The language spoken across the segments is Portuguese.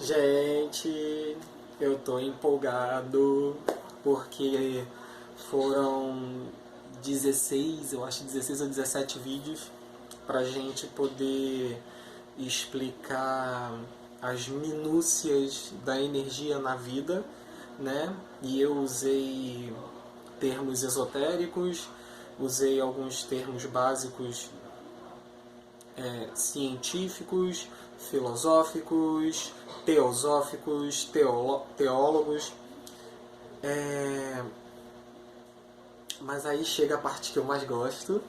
Gente, eu tô empolgado porque foram 16, eu acho 16 ou 17 vídeos pra gente poder explicar as minúcias da energia na vida, né? E eu usei termos esotéricos, usei alguns termos básicos científicos, filosóficos, teosóficos, teólogos. Mas aí chega a parte que eu mais gosto,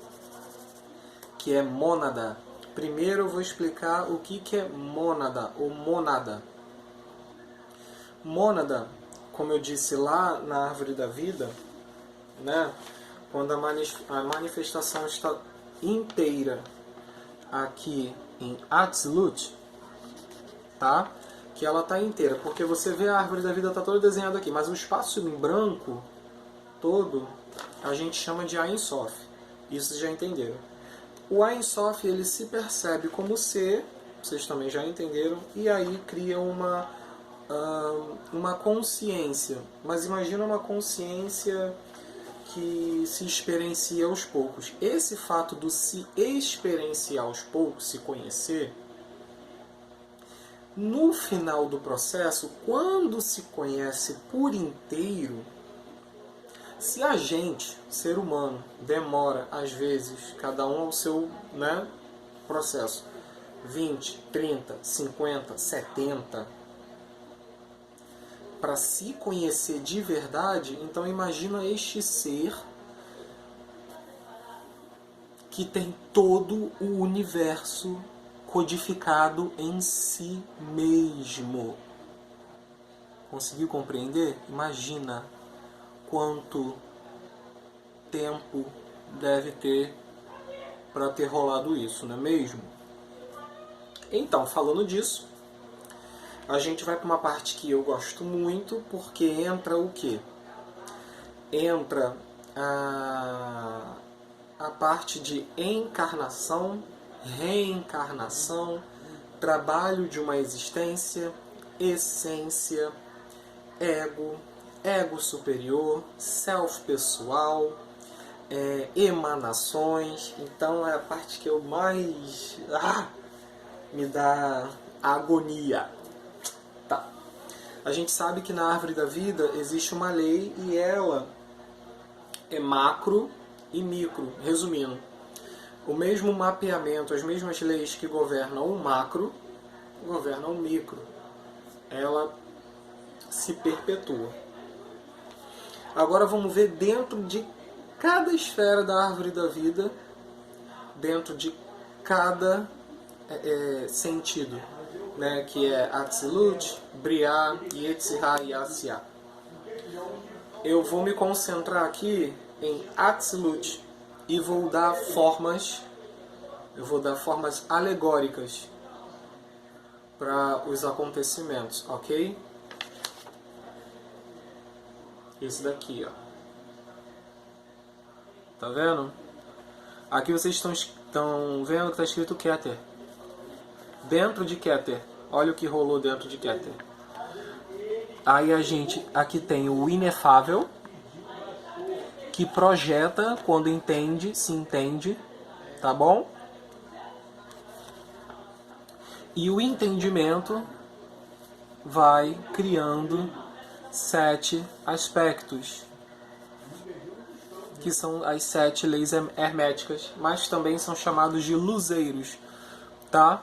que é mônada. Primeiro eu vou explicar o que é mônada ou monada. Mônada, como eu disse lá na Árvore da Vida, né? Quando a manifestação está inteira aqui em Atzilut, tá? Que ela está inteira, porque você vê a Árvore da Vida está toda desenhada aqui, mas o espaço em branco todo a gente chama de Ein Sof. Isso vocês já entenderam. O Ein Sof, ele se percebe como ser, vocês também já entenderam, e aí cria uma consciência. Mas imagina uma consciência que se experiencia aos poucos. Esse fato do se experienciar aos poucos, se conhecer, no final do processo, quando se conhece por inteiro, se a gente, ser humano, demora, às vezes, cada um ao seu, né, processo, 20, 30, 50, 70, para se conhecer de verdade, então imagina este ser que tem todo o universo codificado em si mesmo. Conseguiu compreender? Imagina quanto tempo deve ter para ter rolado isso, não é mesmo? Então, falando disso, a gente vai para uma parte que eu gosto muito, porque entra o quê? Entra a parte de encarnação, reencarnação, trabalho de uma existência, essência, ego superior, self pessoal, emanações. Então é a parte que eu mais me dá agonia. Tá. A gente sabe que na Árvore da Vida existe uma lei e ela é macro e micro. Resumindo, o mesmo mapeamento, as mesmas leis que governam o macro, governam o micro. Ela se perpetua. Agora vamos ver dentro de cada esfera da Árvore da Vida, dentro de cada sentido, né, que é Atzilut, Briah, Yetzirah e Asiah. Eu vou me concentrar aqui em Atzilut e vou dar formas alegóricas para os acontecimentos, ok? Esse daqui, ó. Tá vendo? Aqui vocês estão vendo que está escrito Keter. Dentro de Keter, olha o que rolou dentro de Keter. Aí a gente aqui tem o inefável, que projeta quando entende, se entende, tá bom? E o entendimento vai criando 7 aspectos, que são as 7 leis herméticas, mas também são chamados de luzeiros, tá?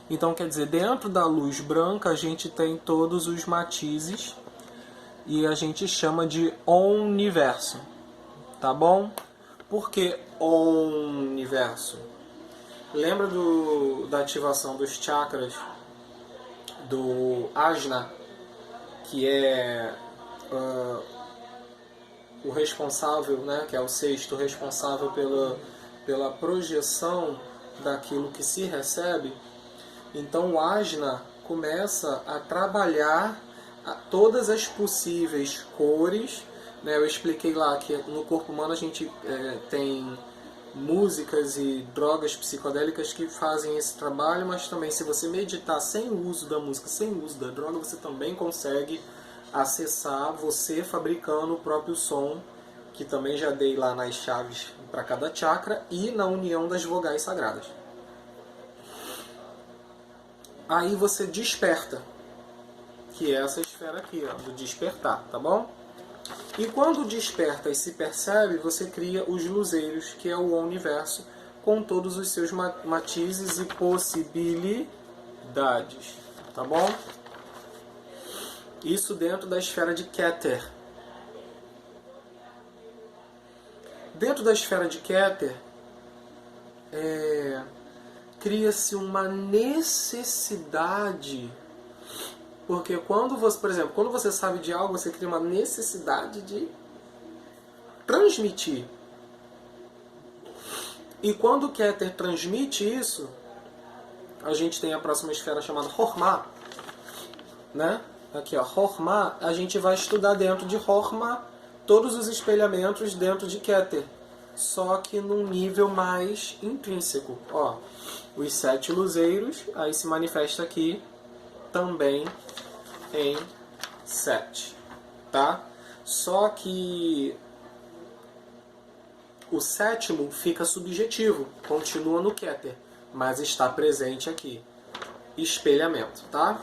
Então, quer dizer, dentro da luz branca a gente tem todos os matizes e a gente chama de universo, tá bom? Por que universo? Lembra da ativação dos chakras do Ajna, que é o responsável, né, que é o sexto, responsável pela projeção daquilo que se recebe? Então o Ajna começa a trabalhar todas as possíveis cores, né? Eu expliquei lá que no corpo humano a gente tem músicas e drogas psicodélicas que fazem esse trabalho, mas também se você meditar sem o uso da música, sem o uso da droga, você também consegue acessar você fabricando o próprio som, que também já dei lá nas chaves para cada chakra e na união das vogais sagradas. Aí você desperta, que é essa esfera aqui, ó, do despertar, tá bom? E quando desperta e se percebe, você cria os luzeiros, que é o universo, com todos os seus matizes e possibilidades, tá bom? Isso dentro da esfera de Keter. Dentro da esfera de Keter, cria-se uma necessidade. Porque quando você, por exemplo, quando você sabe de algo, você cria uma necessidade de transmitir. E quando o Keter transmite isso, a gente tem a próxima esfera chamada Horma, né? Aqui, ó, Horma, a gente vai estudar dentro de Horma todos os espelhamentos dentro de Keter, só que num nível mais intrínseco. Ó, os 7 luzeiros, aí se manifesta aqui também em 7, tá? Só que o 7º fica subjetivo, continua no Keter, mas está presente aqui. Espelhamento, tá?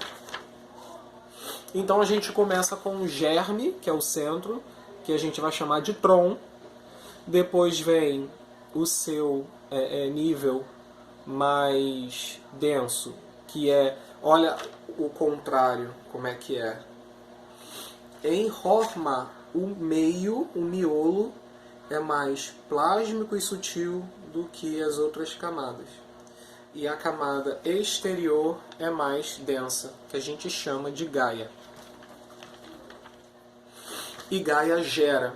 Então a gente começa com o germe, que é o centro, que a gente vai chamar de Tron. Depois vem o seu nível mais denso, que é, olha o contrário, como é que é. Em Horma, o meio, o miolo, é mais plásmico e sutil do que as outras camadas. E a camada exterior é mais densa, que a gente chama de Gaia. E Gaia gera.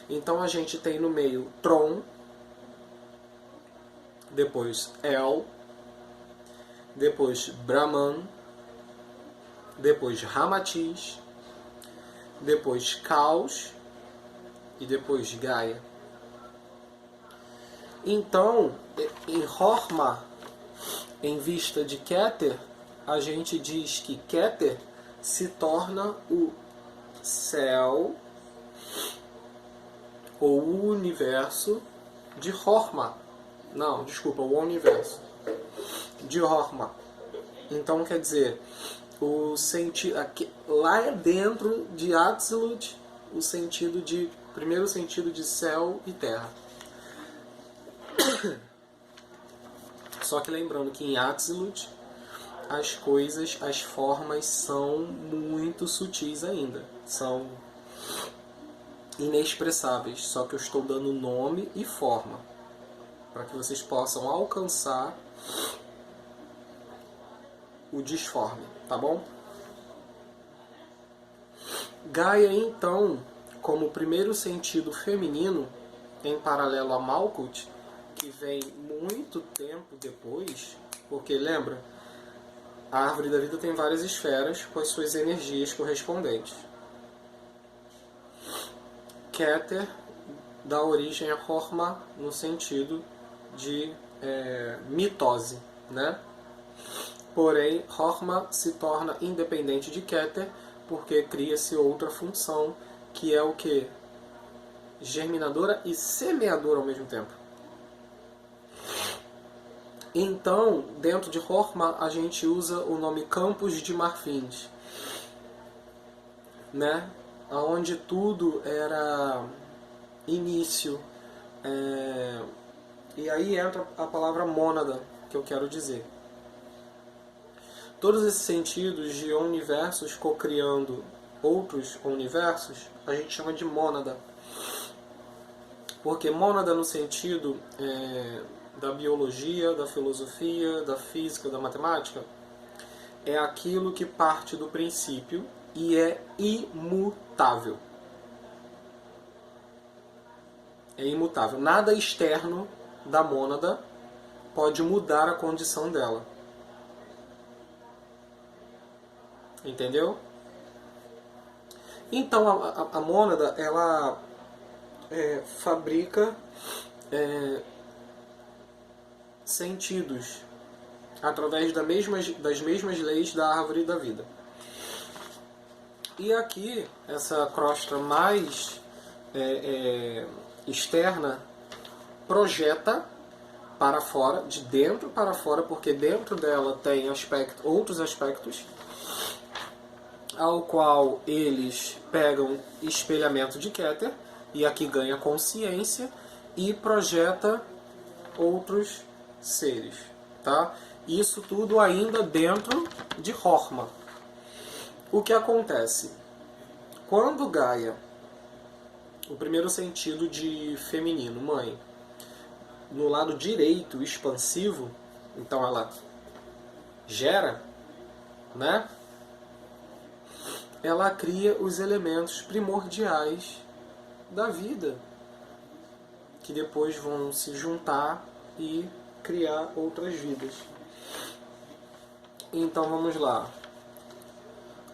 Então a gente tem no meio Tron, depois El, depois Brahman, depois Ramatiz, depois Caos e depois Gaia. Então, em Horma, em vista de Keter, a gente diz que Keter se torna o céu ou o universo de Horma. Não, desculpa, o universo de Horma. Então, quer dizer, o sentido lá é dentro de Atzilut, o sentido de primeiro sentido de céu e terra. Só que lembrando que em Atzilut as coisas, as formas são muito sutis ainda, são inexpressáveis, só que eu estou dando nome e forma para que vocês possam alcançar o disforme, tá bom? Gaia, então, como primeiro sentido feminino, em paralelo a Malkuth, que vem muito tempo depois, porque lembra, a árvore da vida tem várias esferas com as suas energias correspondentes. Keter dá origem a Horma no sentido de mitose, né? Porém, Horma se torna independente de Keter porque cria-se outra função, que é o que? Germinadora e semeadora ao mesmo tempo. Então, dentro de Horma, a gente usa o nome Campos de Marfins, né? Onde tudo era início. E aí entra a palavra mônada, que eu quero dizer. Todos esses sentidos de universos cocriando outros universos, a gente chama de mônada. Porque mônada no sentido da biologia, da filosofia, da física, da matemática, é aquilo que parte do princípio e é imutável. É imutável. Nada externo da mônada pode mudar a condição dela. Entendeu? Então a mônada, ela fabrica sentidos, através das mesmas leis da árvore da vida. E aqui, essa crosta mais externa projeta para fora, de dentro para fora, porque dentro dela tem outros aspectos, ao qual eles pegam espelhamento de Keter, e aqui ganha consciência, e projeta outros seres. Tá? Isso tudo ainda dentro de Horma. O que acontece? Quando Gaia, o primeiro sentido de feminino, mãe, no lado direito, expansivo, então ela gera, né? Ela cria os elementos primordiais da vida, que depois vão se juntar e criar outras vidas. Então vamos lá.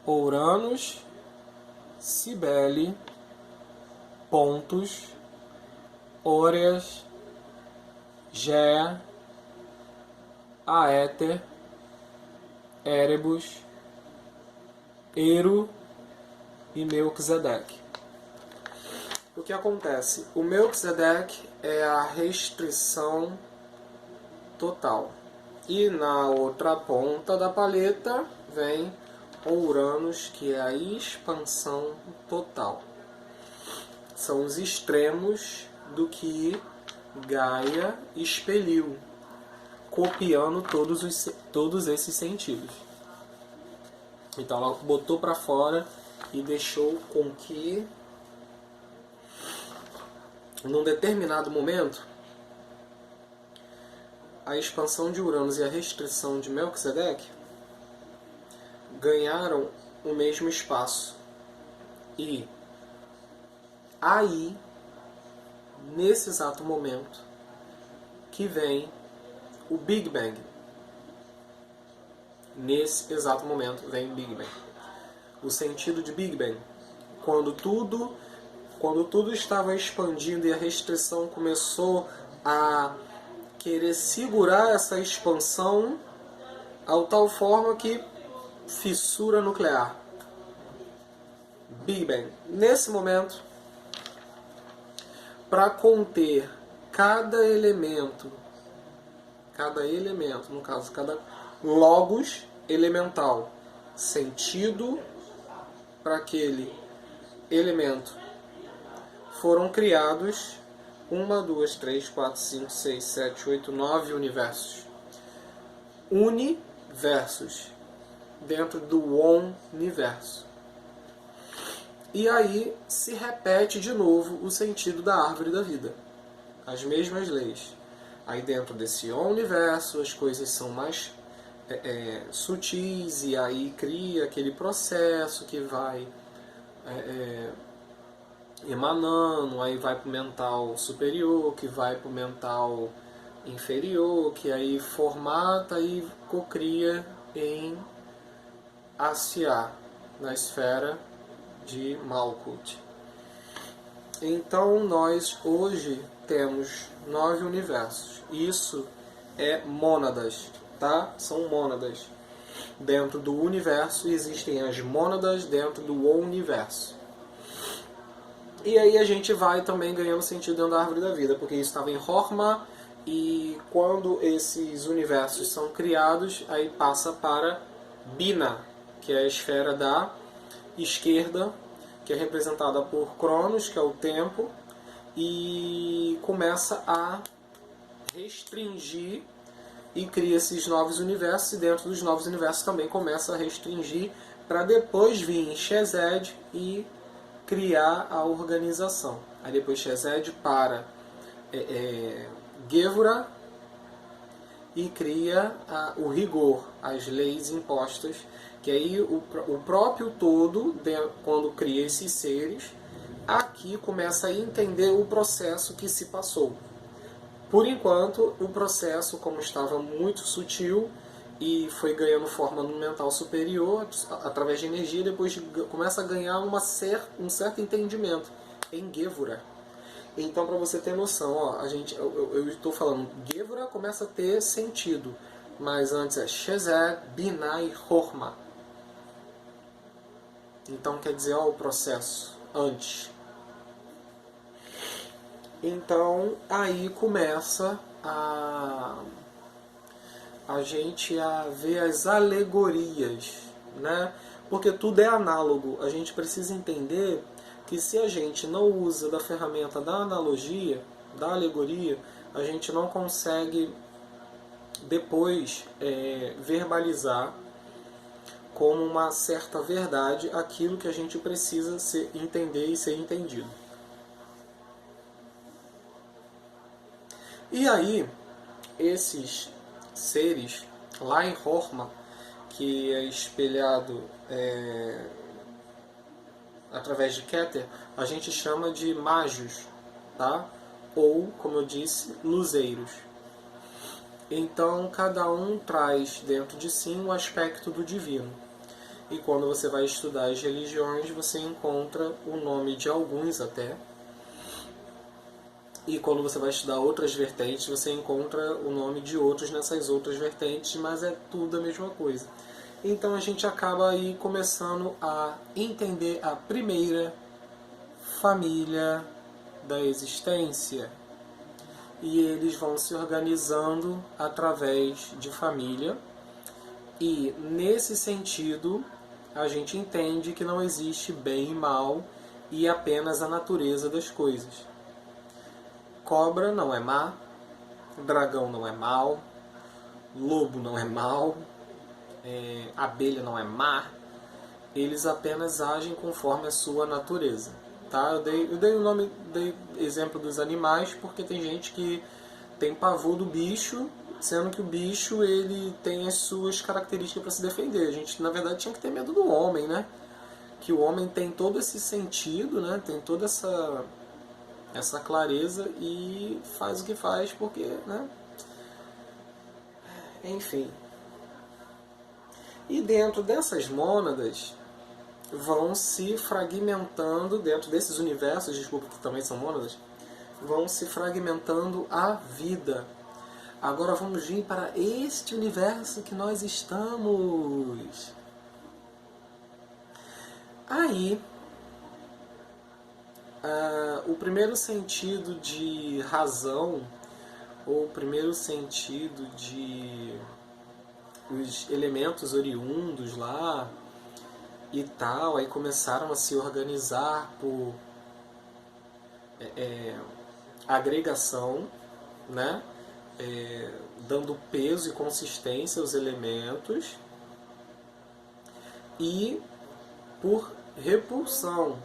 Uranus, Cibele, Pontus, Óreas, Gea, Aéter, Erebus, Eru e Melquisedeque. O que acontece? O Melquisedeque é a restrição total. E na outra ponta da paleta vem Uranus, que é a expansão total. São os extremos do que Gaia expeliu, copiando todos esses sentidos. Então ela botou para fora e deixou com que, num determinado momento, a expansão de Uranus e a restrição de Melquisedeque ganharam o mesmo espaço. E aí, nesse exato momento, que vem o Big Bang. Nesse exato momento vem o Big Bang. O sentido de Big Bang, quando tudo estava expandindo e a restrição começou a querer segurar essa expansão ao tal forma que fissura nuclear. Big Bang. Nesse momento, para conter cada elemento, no caso, cada logos elemental, sentido para aquele elemento, foram criados 1, 2, 3, 4, 5, 6, 7, 8, 9 universos. Universos dentro do universo. E aí se repete de novo o sentido da árvore da vida. As mesmas leis. Aí dentro desse universo as coisas são mais sutis, e aí cria aquele processo que vai emanando, aí vai para o mental superior, que vai para o mental inferior, que aí formata e cocria em Asiá, na esfera de Malkuth. Então nós hoje temos 9 universos. Isso é mônadas, tá? São mônadas. Dentro do universo existem as mônadas dentro do universo. E aí a gente vai também ganhando sentido dentro da árvore da vida, porque isso estava em Horma, e quando esses universos são criados, aí passa para Bina, que é a esfera da esquerda, que é representada por Cronos, que é o tempo, e começa a restringir e cria esses novos universos, e dentro dos novos universos também começa a restringir, para depois vir Chesed e criar a organização. Aí depois Chesed para Gevura e cria o rigor, as leis impostas, que aí o próprio todo, quando cria esses seres, aqui começa a entender o processo que se passou. Por enquanto, o processo, como estava muito sutil e foi ganhando forma no mental superior, através de energia, depois começa a ganhar um certo entendimento em Gevura. Então, para você ter noção, ó, eu estou falando, Gevura começa a ter sentido, mas antes é Shezek, Binai, Horma. Então quer dizer, ó, o processo antes. Então aí começa a gente a ver as alegorias, né? Porque tudo é análogo. A gente precisa entender que se a gente não usa da ferramenta da analogia, da alegoria, a gente não consegue depois verbalizar como uma certa verdade aquilo que a gente precisa entender e ser entendido. E aí, esses seres, lá em Horma, que é espelhado através de Keter, a gente chama de mágios, tá? Ou, como eu disse, luzeiros. Então, cada um traz dentro de si um aspecto do divino. E quando você vai estudar as religiões, você encontra o nome de alguns até. E quando você vai estudar outras vertentes, você encontra o nome de outros nessas outras vertentes, mas é tudo a mesma coisa. Então a gente acaba aí começando a entender a primeira família da existência. E eles vão se organizando através de família. E nesse sentido, a gente entende que não existe bem e mal e apenas a natureza das coisas. Cobra não é má, dragão não é mal, lobo não é mal, abelha não é má, eles apenas agem conforme a sua natureza. Tá? Eu dei exemplo dos animais porque tem gente que tem pavor do bicho, sendo que o bicho ele tem as suas características para se defender. A gente, na verdade, tinha que ter medo do homem, né? Que o homem tem todo esse sentido, né? Tem toda essa clareza e faz o que faz porque, né? Enfim. E dentro dessas mônadas vão se fragmentando, dentro desses universos, desculpa, que também são mônadas, vão se fragmentando a vida. Agora vamos vir para este universo que nós estamos. Aí, o primeiro sentido de razão, ou o primeiro sentido de os elementos oriundos lá e tal, aí começaram a se organizar por agregação, né? Dando peso e consistência aos elementos, e por repulsão,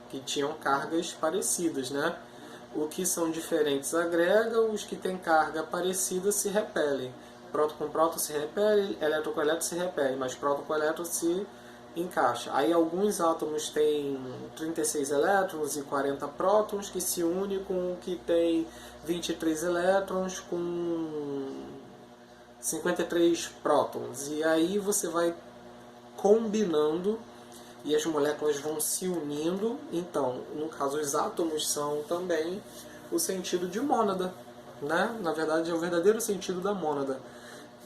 que tinham cargas parecidas, né? O que são diferentes agrega, os que têm carga parecida se repelem. Próton com próton se repele, elétron com elétron se repele, mas próton com elétron se encaixa. Aí alguns átomos têm 36 elétrons e 40 prótons, que se une com o que tem 23 elétrons com 53 prótons. E aí você vai combinando e as moléculas vão se unindo. Então, no caso, os átomos são também o sentido de mônada, né? Na verdade, é o verdadeiro sentido da mônada.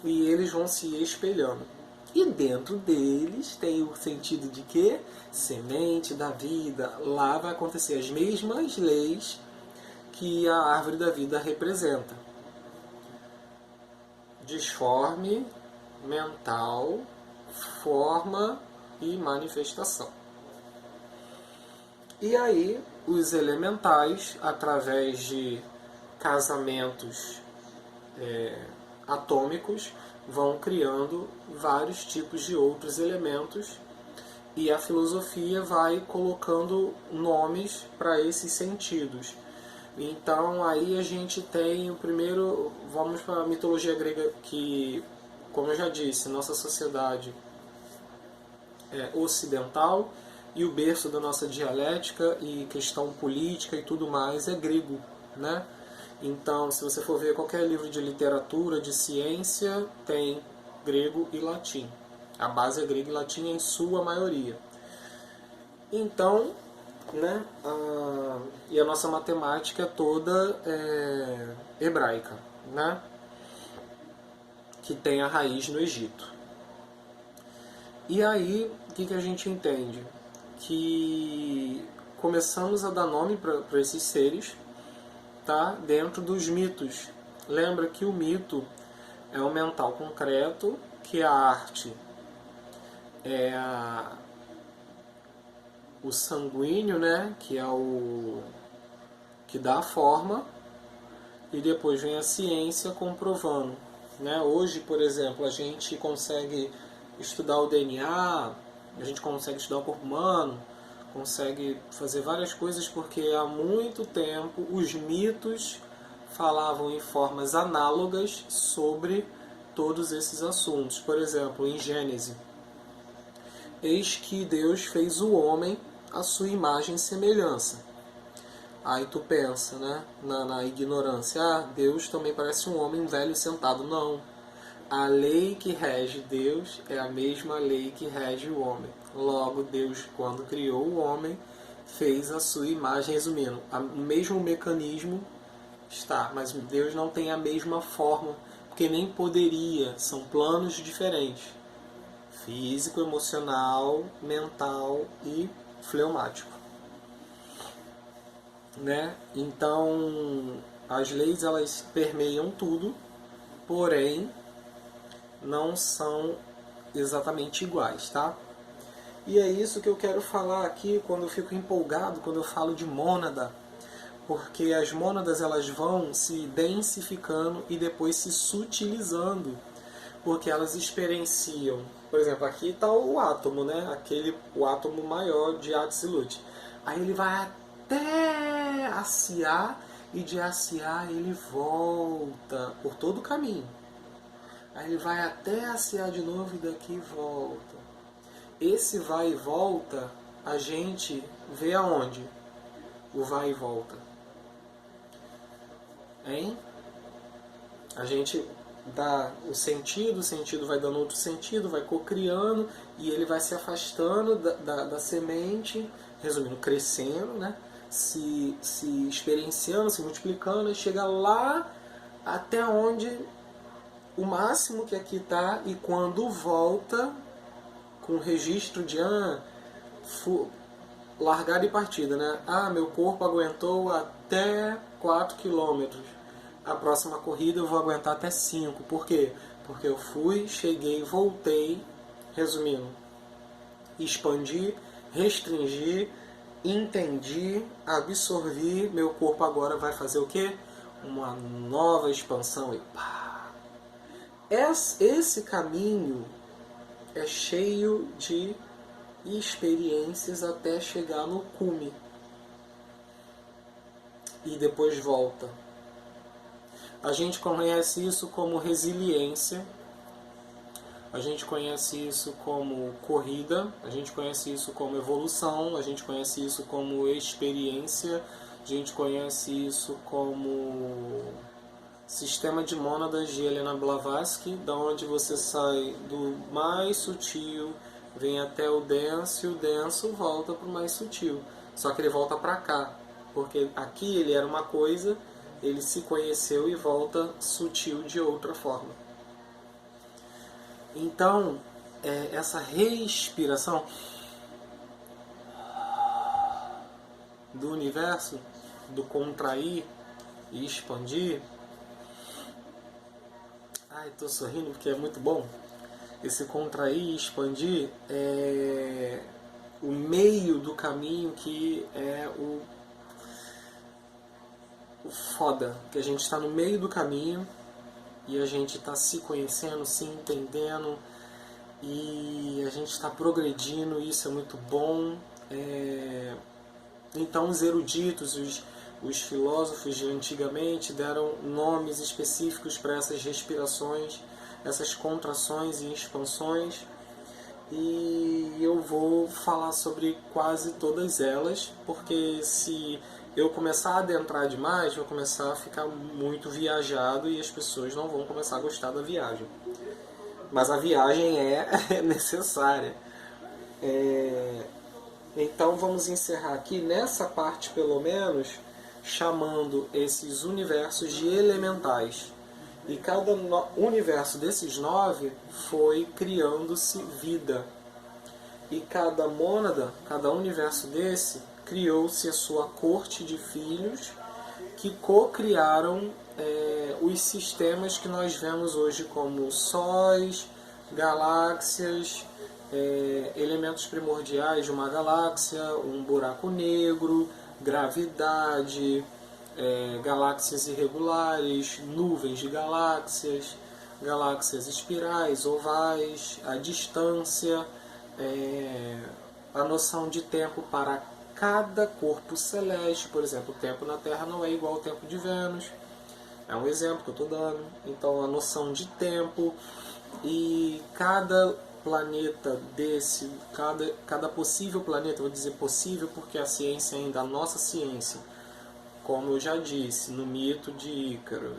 E eles vão se espelhando. E dentro deles tem o sentido de que? Semente da vida. Lá vai acontecer as mesmas leis que a árvore da vida representa. Disforme, mental, forma e manifestação. E aí, os elementais, através de casamentos atômicos, vão criando vários tipos de outros elementos, e a filosofia vai colocando nomes para esses sentidos. Então aí a gente tem o primeiro, vamos para a mitologia grega, que, como eu já disse, nossa sociedade é ocidental, e o berço da nossa dialética e questão política e tudo mais é grego, né? Então, se você for ver qualquer livro de literatura, de ciência, tem grego e latim. A base é grego e latim em sua maioria. Então, né? E a nossa matemática toda é hebraica, né? Que tem a raiz no Egito. E aí, o que a gente entende? Que começamos a dar nome para esses seres, tá? Dentro dos mitos. Lembra que o mito é o mental concreto, que a arte é o sanguíneo, né? Que é o que dá a forma, e depois vem a ciência comprovando, né? Hoje, por exemplo, a gente consegue estudar o DNA, a gente consegue estudar o corpo humano, consegue fazer várias coisas porque há muito tempo os mitos falavam em formas análogas sobre todos esses assuntos. Por exemplo, em Gênesis, eis que Deus fez o homem à sua imagem e semelhança. Aí tu pensa, né, na ignorância, Deus também parece um homem velho sentado. Não. A lei que rege Deus é a mesma lei que rege o homem. Logo, Deus, quando criou o homem, fez a sua imagem, resumindo, o mesmo mecanismo está, mas Deus não tem a mesma forma, porque nem poderia, são planos diferentes. Físico, emocional, mental e fleumático. Né? Então, as leis elas permeiam tudo, porém não são exatamente iguais, tá? E é isso que eu quero falar aqui quando eu fico empolgado, quando eu falo de mônada, porque as mônadas elas vão se densificando e depois se sutilizando, porque elas experienciam, por exemplo, aqui está o átomo, né? O átomo maior de absolute. Aí ele vai até aciar e de aciar ele volta por todo o caminho. Aí ele vai até aciar de novo e daqui volta. Esse vai e volta a gente vê aonde? O vai e volta. Hein? A gente dá o sentido vai dando outro sentido, vai cocriando e ele vai se afastando da semente, resumindo, crescendo, né? se experienciando, se multiplicando e chega lá até onde o máximo que aqui está, e quando volta com o registro de largada e partida, né? Meu corpo aguentou até 4 quilômetros. A próxima corrida eu vou aguentar até 5. Por quê? Porque eu fui, cheguei, voltei, resumindo, expandi, restringi, entendi, absorvi, meu corpo agora vai fazer o quê? Uma nova expansão e pá! Esse caminho é cheio de experiências até chegar no cume e depois volta. A gente conhece isso como resiliência, a gente conhece isso como corrida, a gente conhece isso como evolução, a gente conhece isso como experiência, a gente conhece isso como sistema de mônadas de Helena Blavatsky, da onde você sai do mais sutil, vem até o denso e o denso volta para o mais sutil. Só que ele volta para cá, porque aqui ele era uma coisa, ele se conheceu e volta sutil de outra forma. Então, essa respiração do universo, do contrair e expandir. Estou sorrindo porque é muito bom. Esse contrair e expandir é o meio do caminho, que é o foda, que a gente está no meio do caminho e a gente está se conhecendo, se entendendo e a gente está progredindo, e isso é muito bom. Então os eruditos, os filósofos de antigamente deram nomes específicos para essas respirações, essas contrações e expansões, e eu vou falar sobre quase todas elas, porque se eu começar a adentrar demais, vou começar a ficar muito viajado e as pessoas não vão começar a gostar da viagem. Mas a viagem é necessária. Então vamos encerrar aqui nessa parte, pelo menos, chamando esses universos de elementais. E cada universo desses 9 foi criando-se vida. E cada mônada, cada universo desse, criou-se a sua corte de filhos que co-criaram os sistemas que nós vemos hoje como sóis, galáxias, elementos primordiais de uma galáxia, um buraco negro, gravidade, galáxias irregulares, nuvens de galáxias, galáxias espirais, ovais, a distância, a noção de tempo para cada corpo celeste. Por exemplo, o tempo na Terra não é igual ao tempo de Vênus. É um exemplo que eu estou dando. Então, a noção de tempo e cada planeta desse, cada possível planeta, vou dizer possível porque a ciência ainda, a nossa ciência, como eu já disse, no mito de Ícaro.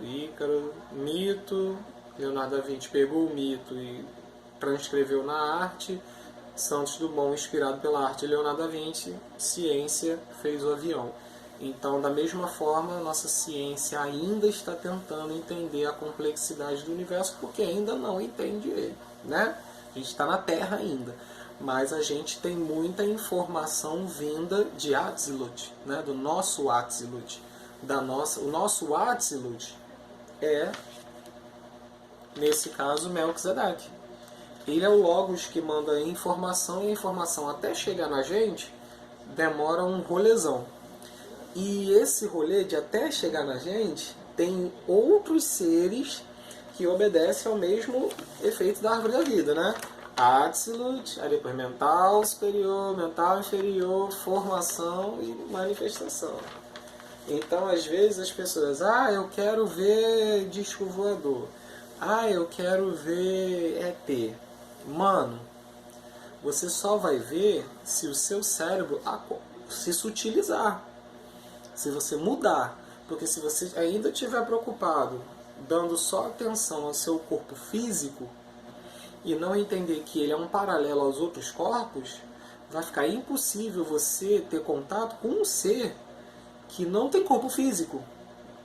Mito, Leonardo da Vinci pegou o mito e transcreveu na arte, Santos Dumont, inspirado pela arte de Leonardo da Vinci, ciência fez o avião. Então, da mesma forma, a nossa ciência ainda está tentando entender a complexidade do universo, porque ainda não entende ele, né? A gente está na Terra ainda, mas a gente tem muita informação vinda de Atzilut, né? Do nosso Atzilut. O nosso Atzilut é, nesse caso, Melquisedeque. Ele é o Logos que manda a informação, e a informação até chegar na gente demora um rolezão. E esse rolê de até chegar na gente tem outros seres que obedecem ao mesmo efeito da árvore da vida, né? Atzilut, aí depois mental superior, mental inferior, formação e manifestação. Então, às vezes as pessoas, eu quero ver disco voador, eu quero ver ET. Mano, você só vai ver se o seu cérebro se sutilizar, se você mudar. Porque se você ainda estiver preocupado, dando só atenção ao seu corpo físico, e não entender que ele é um paralelo aos outros corpos, vai ficar impossível você ter contato com um ser que não tem corpo físico,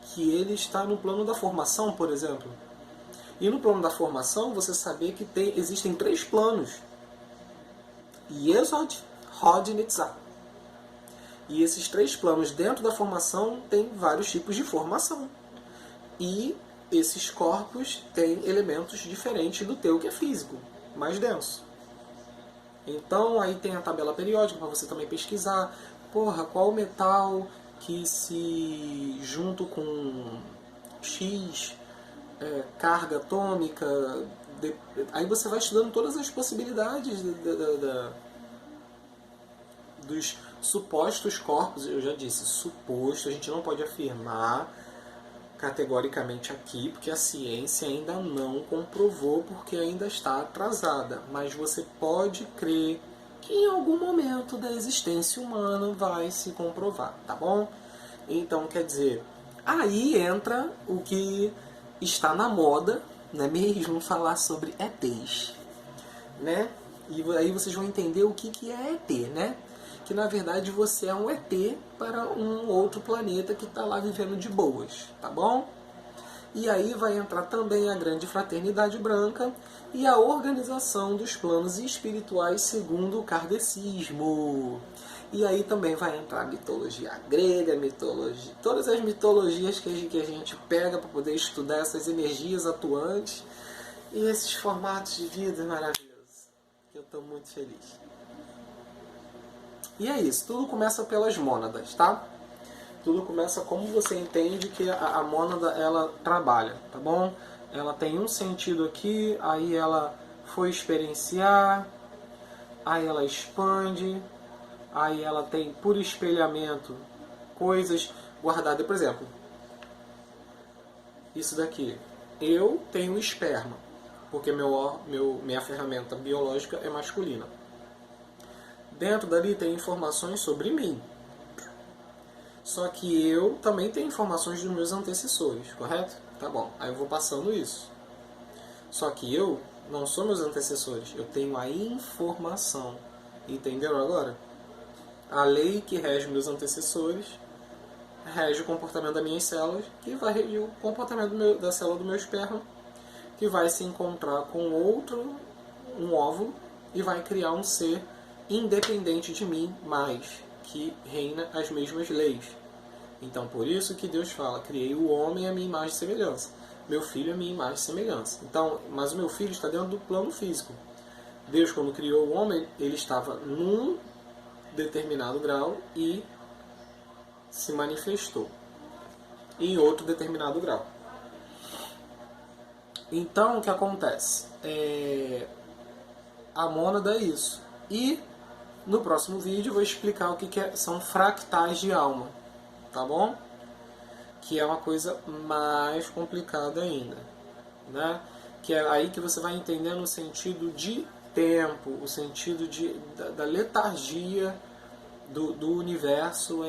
que ele está no plano da formação, por exemplo. E no plano da formação, você saber que existem 3 planos. Yesod, Hod e Netzah. E esses 3 planos dentro da formação têm vários tipos de formação. E esses corpos têm elementos diferentes do teu, que é físico, mais denso. Então aí tem a tabela periódica para você também pesquisar. Qual metal que se junto com X carga atômica, aí você vai estudando todas as possibilidades dos supostos corpos. Eu já disse, suposto, a gente não pode afirmar categoricamente aqui, porque a ciência ainda não comprovou, porque ainda está atrasada, mas você pode crer que em algum momento da existência humana vai se comprovar, tá bom? Então, quer dizer, aí entra o que está na moda, não é mesmo? Falar sobre ETs, né? E aí vocês vão entender o que é ET, né? Que na verdade você é um ET para um outro planeta que está lá vivendo de boas, tá bom? E aí vai entrar também a grande fraternidade branca e a organização dos planos espirituais segundo o kardecismo. E aí também vai entrar a mitologia grega, todas as mitologias que a gente pega para poder estudar essas energias atuantes e esses formatos de vida maravilhosos. Eu estou muito feliz. E é isso, tudo começa pelas mônadas, tá? Tudo começa como você entende que a mônada ela trabalha, tá bom? Ela tem um sentido aqui, aí ela foi experienciar, aí ela expande, aí ela tem por espelhamento coisas guardadas. Por exemplo, isso daqui, eu tenho esperma, porque minha ferramenta biológica é masculina. Dentro dali tem informações sobre mim. Só que eu também tenho informações dos meus antecessores, correto? Tá bom, aí eu vou passando isso. Só que eu não sou meus antecessores, eu tenho a informação. Entenderam agora? a lei que rege meus antecessores rege o comportamento das minhas células, que vai reger o comportamento da célula do meu esperma, que vai se encontrar com um óvulo, e vai criar um ser independente de mim, mas que reina as mesmas leis. Então, por isso que Deus fala, criei o homem à minha imagem e semelhança. Meu filho é a minha imagem e semelhança. Então, mas o meu filho está dentro do plano físico. Deus, quando criou o homem, ele estava num determinado grau e se manifestou em outro determinado grau. Então, o que acontece? A mônada é isso. E no próximo vídeo eu vou explicar o que são fractais de alma, tá bom? Que é uma coisa mais complicada ainda, né? Que é aí que você vai entender no sentido de tempo, o sentido da letargia do universo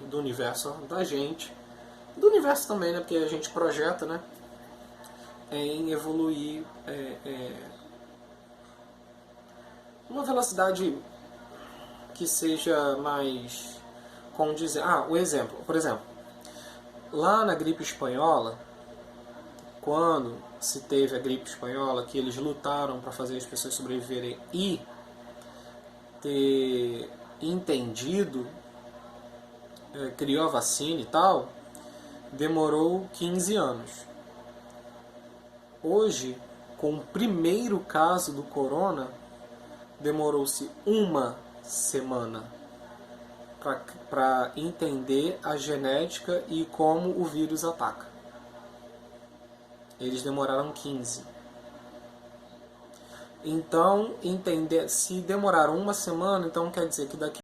do universo da gente, do universo também, né? Porque a gente projeta, né? Em evoluir uma velocidade que seja mais condizente. O exemplo, por exemplo, lá na gripe espanhola, quando se teve a gripe espanhola, que eles lutaram para fazer as pessoas sobreviverem e ter entendido, criou a vacina e tal, demorou 15 anos. Hoje, com o primeiro caso do corona, demorou-se uma semana para entender a genética e como o vírus ataca. Eles demoraram 15. Então, entender, se demoraram uma semana, então quer dizer que daqui